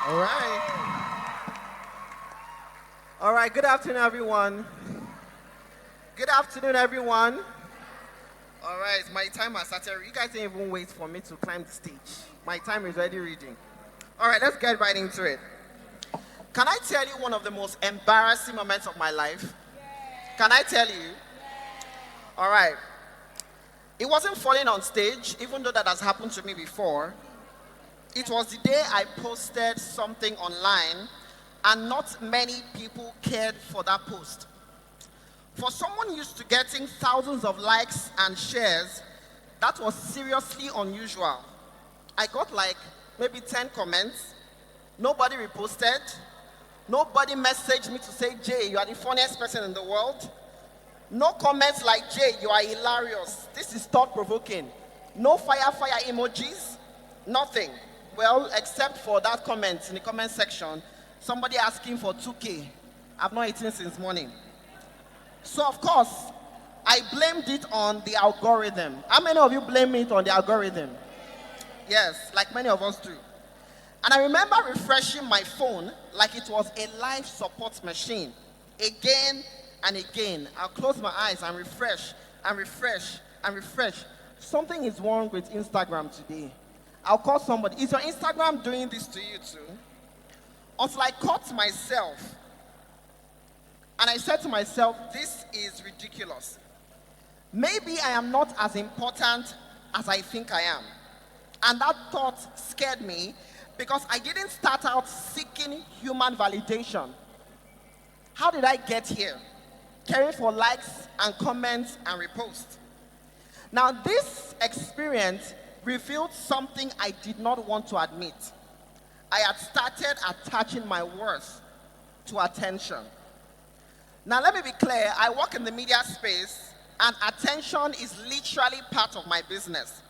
All right. All right. Good afternoon, everyone. Good afternoon, everyone. All right. My time has started. You guys didn't even wait for me to climb the stage. My time is already reading. All right. Let's get right into it. Can I tell you one of the most embarrassing moments of my life? Can I tell you? All right. It wasn't falling on stage, even though that has happened to me before. It was the day I posted something online and not many people cared for that post. For someone used to getting thousands of likes and shares, that was seriously unusual. I got like maybe 10 comments. Nobody reposted. Nobody messaged me to say, Jay, you are the funniest person in the world. No comments like, Jay, you are hilarious. This is thought-provoking. No fire emojis. Nothing. Well, except for that comment in the comment section, somebody asking for 2K. I've not eaten since morning. So, of course, I blamed it on the algorithm. How many of you blame it on the algorithm? Yes, like many of us do. And I remember refreshing my phone like it was a life support machine. Again and again. I'll close my eyes and refresh and refresh and refresh. Something is wrong with Instagram today. I'll call somebody. Is your Instagram doing this to you too? Until I caught myself and I said to myself, this is ridiculous. Maybe I am not as important as I think I am. And that thought scared me because I didn't start out seeking human validation. How did I get here? Caring for likes and comments and reposts. Now, this experience revealed something I did not want to admit. I had started attaching my worth to attention. Now, let me be clear. I work in the media space, and attention is literally part of my business.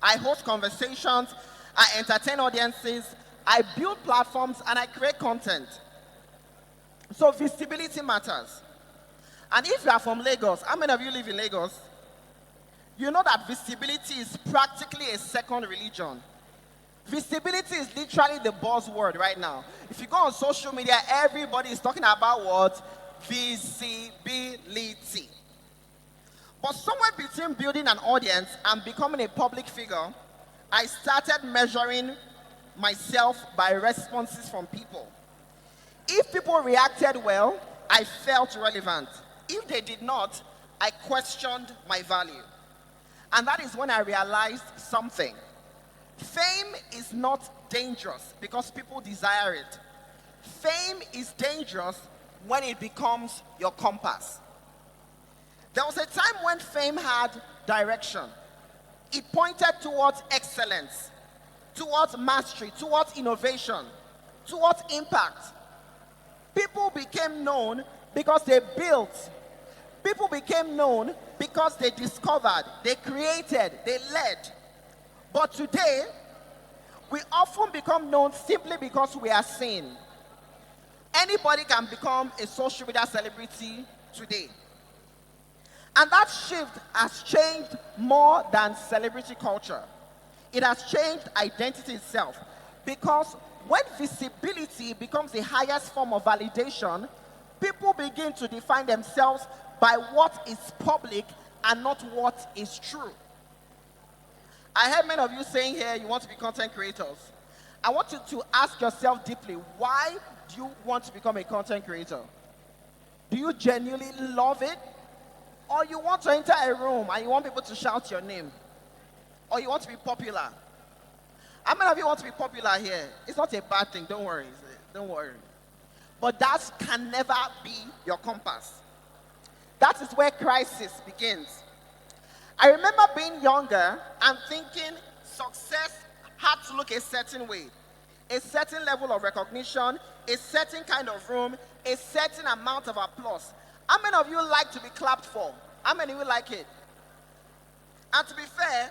I host conversations, I entertain audiences, I build platforms, and I create content. So visibility matters. And if you are from Lagos, how many of you live in Lagos? You know that visibility is practically a second religion. Visibility is literally the buzzword right now. If you go on social media, everybody is talking about what? Visibility. But somewhere between building an audience and becoming a public figure, I started measuring myself by responses from people. If people reacted well, I felt relevant. If they did not, I questioned my value. And that is when I realized something. Fame is not dangerous because people desire it. Fame is dangerous when it becomes your compass. There was a time when fame had direction. It pointed towards excellence, towards mastery, towards innovation, towards impact. People became known because they built. People became known because they discovered, they created, they led. But today, we often become known simply because we are seen. Anybody can become a social media celebrity today. And that shift has changed more than celebrity culture. It has changed identity itself. Because when visibility becomes the highest form of validation, people begin to define themselves by what is public and not what is true. I heard many of you saying here you want to be content creators. I want you to ask yourself deeply, why do you want to become a content creator? Do you genuinely love it? Or you want to enter a room and you want people to shout your name? Or you want to be popular? How many of you want to be popular here? It's not a bad thing, don't worry. Don't worry. But that can never be your compass. That is where crisis begins. I remember being younger and thinking success had to look a certain way. A certain level of recognition, a certain kind of room, a certain amount of applause. How many of you like to be clapped for? How many of you like it? And to be fair,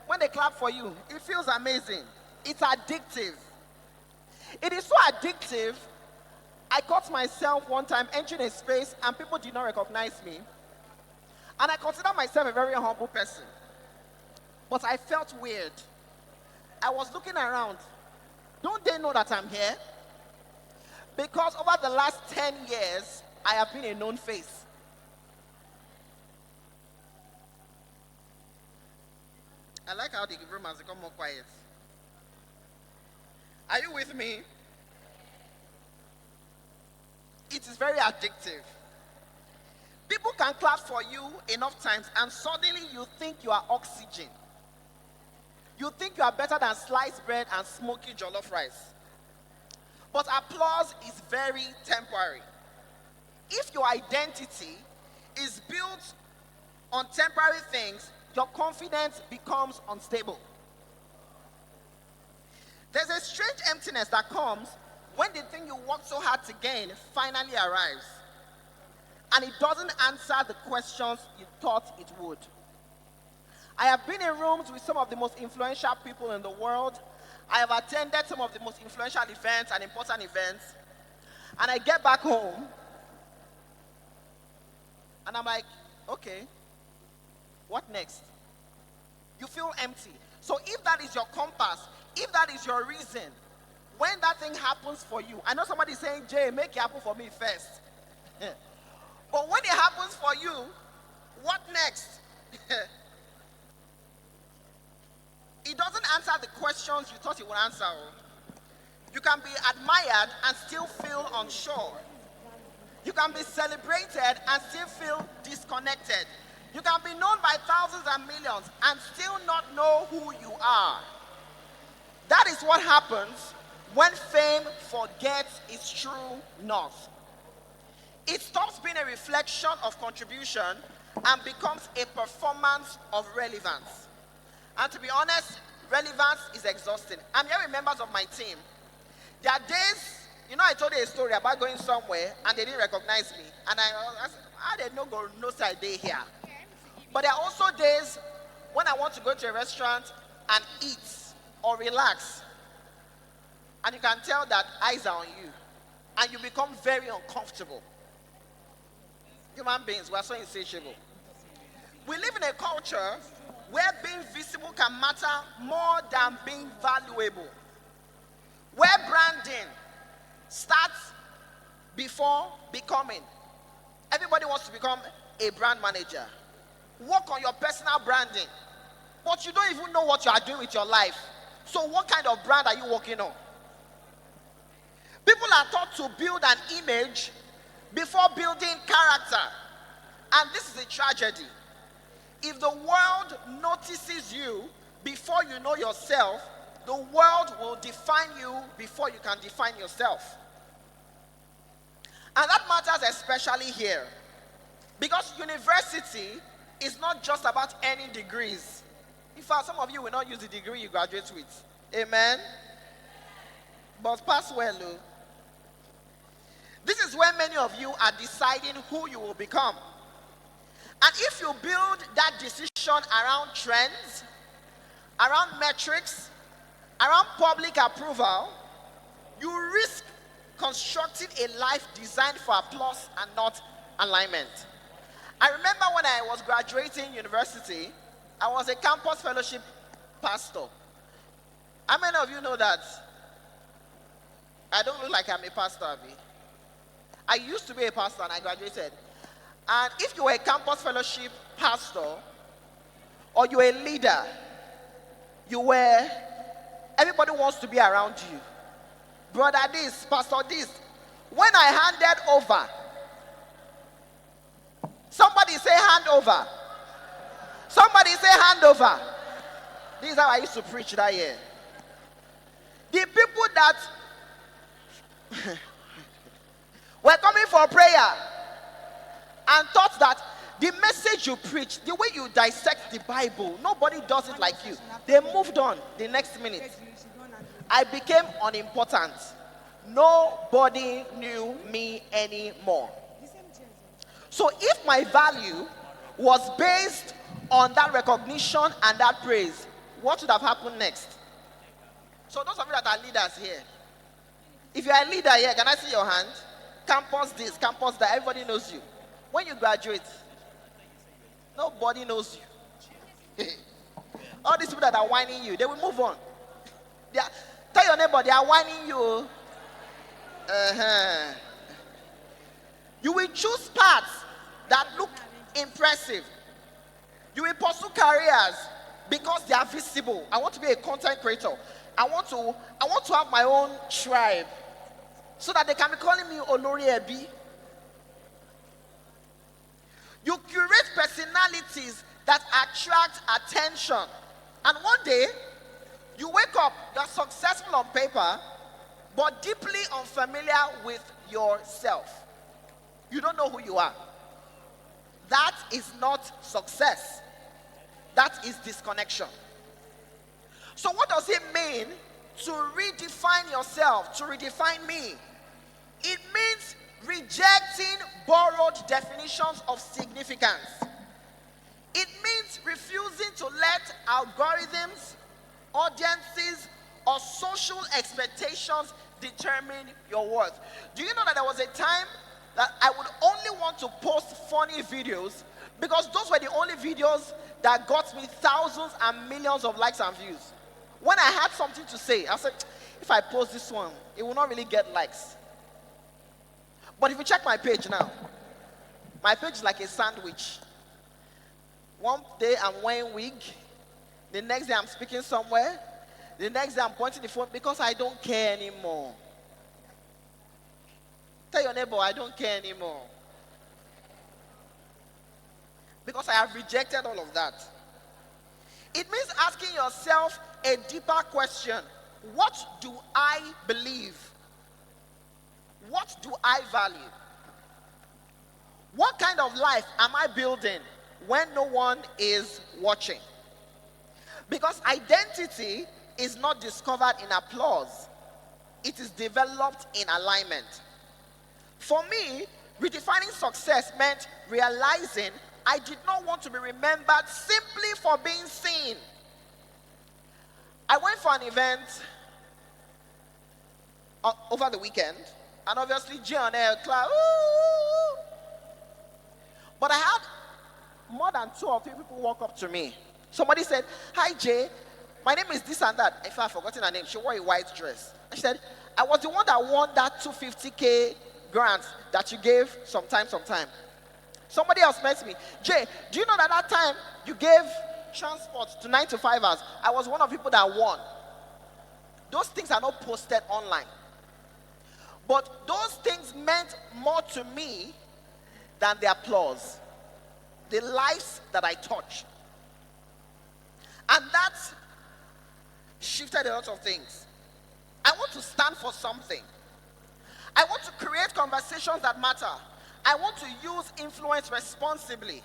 when they clap for you, it feels amazing. It's addictive. It is so addictive, I caught myself one time entering a space and people did not recognize me. And I consider myself a very humble person. But I felt weird. I was looking around Don't they know that I'm here? Because over the last 10 years, I have been a known face. I like how the room has become more quiet. Are you with me? It is very addictive. People can clap for you enough times and suddenly you think you are oxygen. You think you are better than sliced bread and smoky jollof rice. But applause is very temporary. If your identity is built on temporary things, your confidence becomes unstable. There's a strange emptiness that comes when the thing you worked so hard to gain finally arrives. And it doesn't answer the questions you thought it would. I have been in rooms with some of the most influential people in the world. I have attended some of the most influential events and important events. And I get back home, and I'm like, okay, what next? You feel empty. So if that is your compass, if that is your reason, when that thing happens for you, I know somebody is saying, Jay, make it happen for me first. But when it happens for you, what next? It doesn't answer the questions you thought it would answer. You can be admired and still feel unsure. You can be celebrated and still feel disconnected. You can be known by thousands and millions and still not know who you are. That is what happens when fame forgets its true north. It stops being a reflection of contribution and becomes a performance of relevance. And to be honest, relevance is exhausting. I'm here with members of my team. There are days, I told you a story about going somewhere and they didn't recognize me. And I did not go no side day here. But there are also days when I want to go to a restaurant and eat or relax. And you can tell that eyes are on you. And you become very uncomfortable. Human beings, we are so insatiable. We live in a culture where being visible can matter more than being valuable. Where branding starts before becoming. Everybody wants to become a brand manager. Work on your personal branding. But you don't even know what you are doing with your life. So what kind of brand are you working on? People are taught to build an image before building character. And this is a tragedy. If the world notices you before you know yourself, the world will define you before you can define yourself. And that matters especially here. Because university is not just about earning degrees. In fact, some of you will not use the degree you graduate with. Amen? But pass well, though. This is where many of you are deciding who you will become. And if you build that decision around trends, around metrics, around public approval, you risk constructing a life designed for applause and not alignment. I remember when I was graduating university, I was a campus fellowship pastor. How many of you know that I don't look like I'm a pastor, Abby? I used to be a pastor and I graduated. And if you were a campus fellowship pastor or you were a leader, everybody wants to be around you. Brother this, pastor this. When I handed over, somebody say hand over. Somebody say hand over. This is how I used to preach that year. The people that were coming for prayer and thought that the message you preach, the way you dissect the Bible, nobody does it like you. They moved on the next minute. I became unimportant. Nobody knew me anymore. So if my value was based on that recognition and that praise, what would have happened next? So those of you that are leaders here, if you are a leader here, can I see your hand? Campus this, campus that, everybody knows you. When you graduate, nobody knows you. All these people that are whining you, they will move on. Tell your neighbor, neighbor, they are whining you. Uh-huh. You will choose paths that look impressive. You will pursue careers because they are visible. I want to be a content creator. I want to have my own tribe so that they can be calling me Olori Ebi. You curate personalities that attract attention. And one day, you wake up, you're successful on paper, but deeply unfamiliar with yourself. You don't know who you are. That is not success. That is disconnection. So what does it mean to redefine yourself, to redefine me? It means rejecting borrowed definitions of significance. It means refusing to let algorithms, audiences, or social expectations determine your worth. Do you know that there was a time that I would only want to post funny videos because those were the only videos that got me thousands and millions of likes and views? When I had something to say, I said, if I post this one, it will not really get likes. But if you check my page now, my page is like a sandwich. One day I'm wearing wig, the next day I'm speaking somewhere, the next day I'm pointing the phone because I don't care anymore. Tell your neighbor, I don't care anymore. Because I have rejected all of that. It means asking yourself a deeper question. What do I believe? What do I value? What kind of life am I building when no one is watching? Because identity is not discovered in applause. It is developed in alignment. For me, redefining success meant realizing I did not want to be remembered simply for being seen. I went for an event over the weekend, and obviously Jay on air clap. But I had more than 2 or 3 people walk up to me. Somebody said, "Hi Jay, my name is this and that." In fact, I've forgotten her name. She wore a white dress. And she said, "I was the one that won that 250K grant that you gave sometime. Somebody else met me. "Jay, do you know that that time you gave transport to 9 to 5ers? I was one of the people that won." Those things are not posted online. But those things meant more to me than the applause. The lives that I touched. And that shifted a lot of things. I want to stand for something. I want to create conversations that matter. I want to use influence responsibly.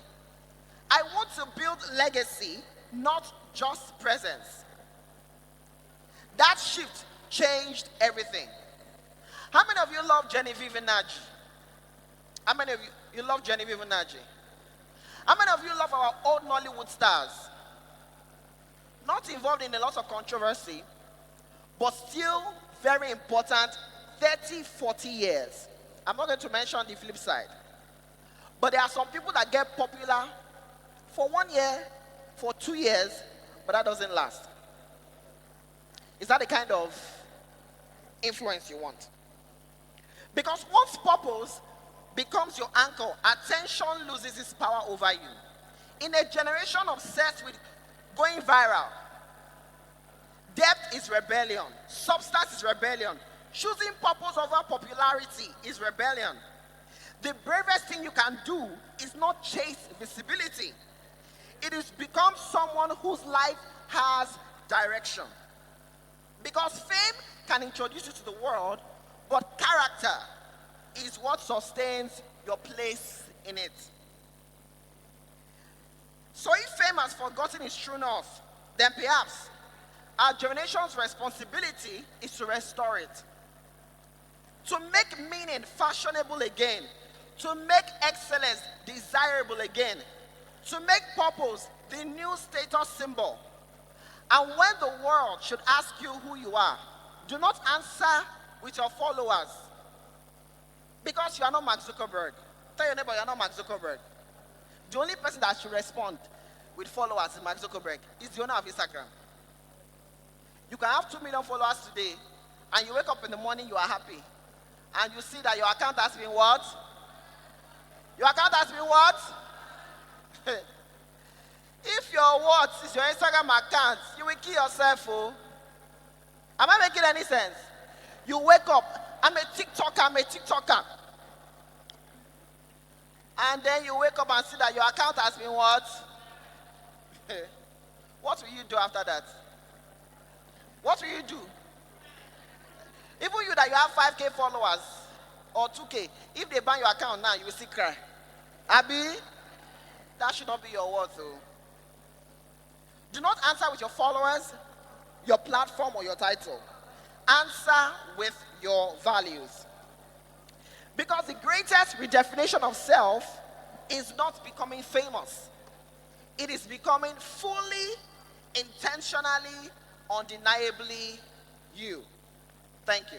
I want to build legacy, not just presence. That shift changed everything. How many of you love Genevieve Nnaji? How many of you love Genevieve Nnaji? How many of you love our old Nollywood stars? Not involved in a lot of controversy, but still very important 30, 40 years. I'm not going to mention the flip side. But there are some people that get popular for 1 year, for 2 years, but that doesn't last. Is that the kind of influence you want? Because once purpose becomes your anchor, attention loses its power over you. In a generation obsessed with going viral, depth is rebellion, substance is rebellion, choosing purpose over popularity is rebellion. The bravest thing you can do is not chase visibility. It is become someone whose life has direction. Because fame can introduce you to the world, but character is what sustains your place in it. So if fame has forgotten its true north, then perhaps our generation's responsibility is to restore it. To make meaning fashionable again. To make excellence desirable again. To make purpose the new status symbol. And when the world should ask you who you are, do not answer with your followers. Because you are not Mark Zuckerberg. Tell your neighbor you are not Mark Zuckerberg. The only person that should respond with followers is Mark Zuckerberg. He's the owner of Instagram. You can have 2 million followers today, and you wake up in the morning, you are happy, and you see that your account has been what? Your account has been what? If your what is your Instagram account, you will kill yourself. Oh. Am I making any sense? You wake up, I'm a TikToker. And then you wake up and see that your account has been what? What will you do after that? What will you do? Even you that you have 5K followers or 2K, if they ban your account now, you will still cry. Abi, that should not be your word, though. Do not answer with your followers, your platform, or your title. Answer with your values. Because the greatest redefinition of self is not becoming famous. It is becoming fully, intentionally, undeniably you. Thank you.